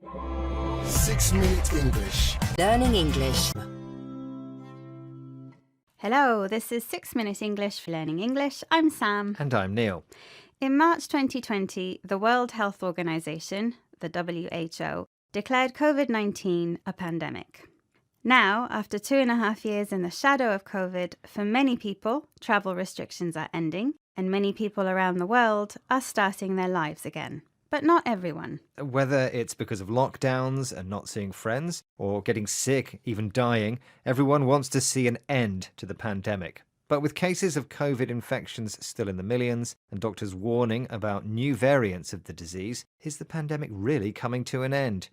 6-Minute English. Learning English. Hello, this is 6-Minute English for Learning English. I'm Sam. And I'm Neil. In March 2020, the World Health Organization, the WHO, declared COVID-19 a pandemic. Now, after 2.5 years in the shadow of COVID, for many people, travel restrictions are ending, and many people around the world are starting their lives again. But not everyone. Whether it's because of lockdowns and not seeing friends, or getting sick, even dying, everyone wants to see an end to the pandemic. But with cases of COVID infections still in the millions, and doctors warning about new variants of the disease, is the pandemic really coming to an end?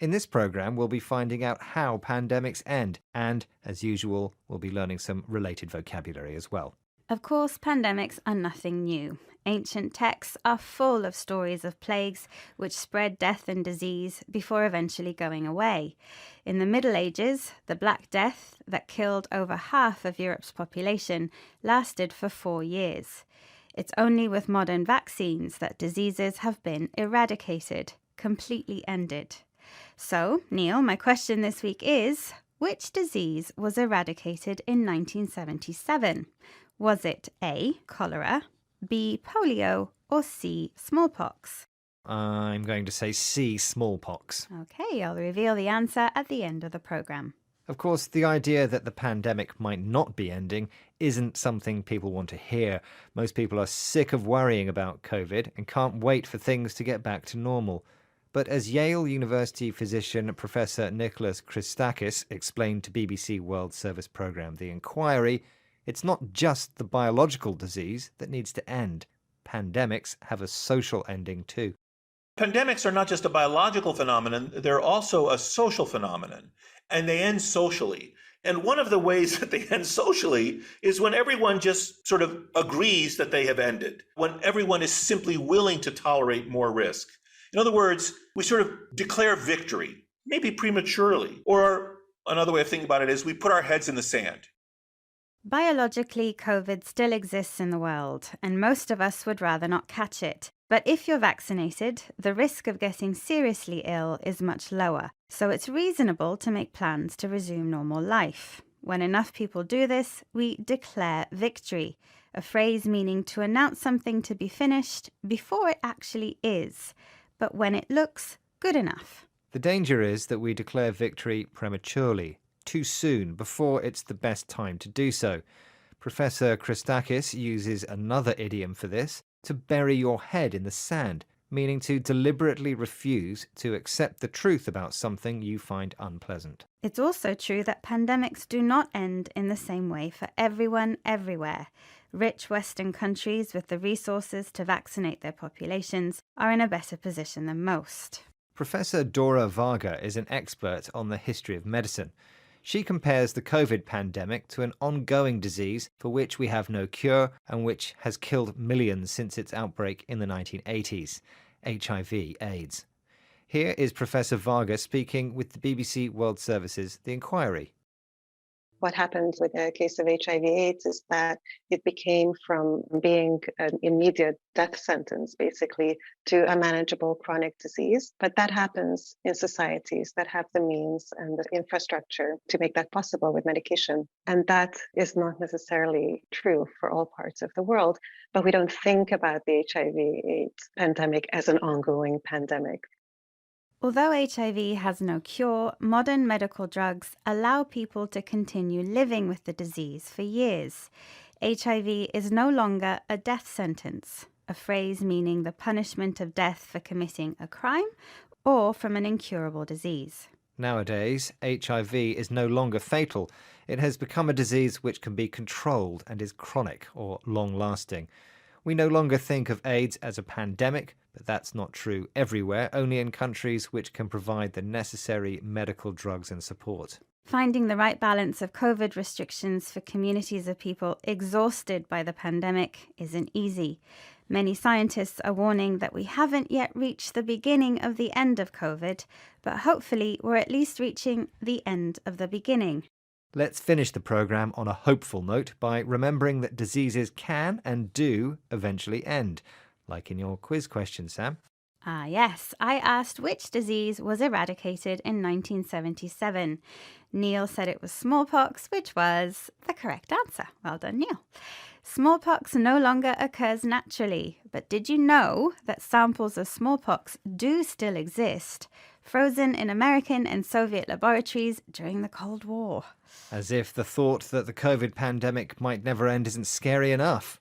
In this programme, we'll be finding out how pandemics end, and, as usual, we'll be learning some related vocabulary as well. Of course, pandemics are nothing new. Ancient texts are full of stories of plagues which spread death and disease before eventually going away. In the Middle Ages, the Black Death that killed over half of Europe's population lasted for 4 years. It's only with modern vaccines that diseases have been eradicated, completely ended. So, Neil, my question this week is, which disease was eradicated in 1977? Was it A, cholera, B, polio, or C, smallpox? I'm going to say C, smallpox. Okay, I'll reveal the answer at the end of the programme. Of course, the idea that the pandemic might not be ending isn't something people want to hear. Most people are sick of worrying about COVID and can't wait for things to get back to normal. But as Yale University physician Professor Nicholas Christakis explained to BBC World Service programme The Inquiry, it's not just the biological disease that needs to end. Pandemics have a social ending too. Pandemics are not just a biological phenomenon, they're also a social phenomenon, and they end socially. And one of the ways that they end socially is when everyone just sort of agrees that they have ended, when everyone is simply willing to tolerate more risk. In other words, we sort of declare victory, maybe prematurely, or another way of thinking about it is we put our heads in the sand. Biologically, COVID still exists in the world, and most of us would rather not catch it. But if you're vaccinated, the risk of getting seriously ill is much lower, so it's reasonable to make plans to resume normal life. When enough people do this, we declare victory, a phrase meaning to announce something to be finished before it actually is, but when it looks good enough. The danger is that we declare victory prematurely, too soon, before it's the best time to do so. Professor Christakis uses another idiom for this, to bury your head in the sand, meaning to deliberately refuse to accept the truth about something you find unpleasant. It's also true that pandemics do not end in the same way for everyone everywhere. Rich Western countries with the resources to vaccinate their populations are in a better position than most. Professor Dora Varga is an expert on the history of medicine. She compares the COVID pandemic to an ongoing disease for which we have no cure and which has killed millions since its outbreak in the 1980s, HIV/AIDS. Here is Professor Varga speaking with the BBC World Service's The Inquiry. What happened with the case of HIV/AIDS is that it became from being an immediate death sentence, basically, to a manageable chronic disease. But that happens in societies that have the means and the infrastructure to make that possible with medication. And that is not necessarily true for all parts of the world. But we don't think about the HIV/AIDS pandemic as an ongoing pandemic. Although HIV has no cure, modern medical drugs allow people to continue living with the disease for years. HIV is no longer a death sentence, a phrase meaning the punishment of death for committing a crime or from an incurable disease. Nowadays, HIV is no longer fatal. It has become a disease which can be controlled and is chronic or long-lasting. We no longer think of AIDS as a pandemic, but that's not true everywhere, only in countries which can provide the necessary medical drugs and support. Finding the right balance of COVID restrictions for communities of people exhausted by the pandemic isn't easy. Many scientists are warning that we haven't yet reached the beginning of the end of COVID, but hopefully we're at least reaching the end of the beginning. Let's finish the programme on a hopeful note by remembering that diseases can and do eventually end, like in your quiz question, Sam. Ah, yes, I asked which disease was eradicated in 1977. Neil said it was smallpox, which was the correct answer. Well done, Neil. Smallpox no longer occurs naturally, but did you know that samples of smallpox do still exist, frozen in American and Soviet laboratories during the Cold War? As if the thought that the COVID pandemic might never end isn't scary enough.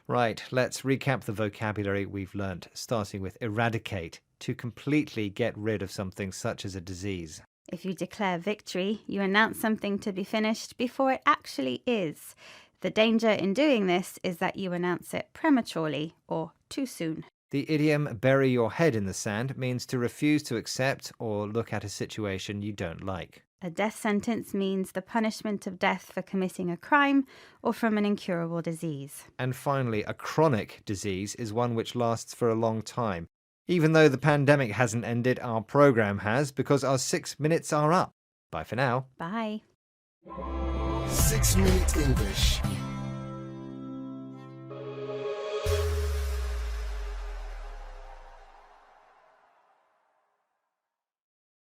Right, let's recap the vocabulary we've learnt, starting with eradicate, to completely get rid of something such as a disease. If you declare victory, you announce something to be finished before it actually is. The danger in doing this is that you announce it prematurely or too soon. The idiom bury your head in the sand means to refuse to accept or look at a situation you don't like. A death sentence means the punishment of death for committing a crime or from an incurable disease. And finally, a chronic disease is one which lasts for a long time. Even though the pandemic hasn't ended, our programme has, because our 6 minutes are up. Bye for now. Bye. 6 Minute English.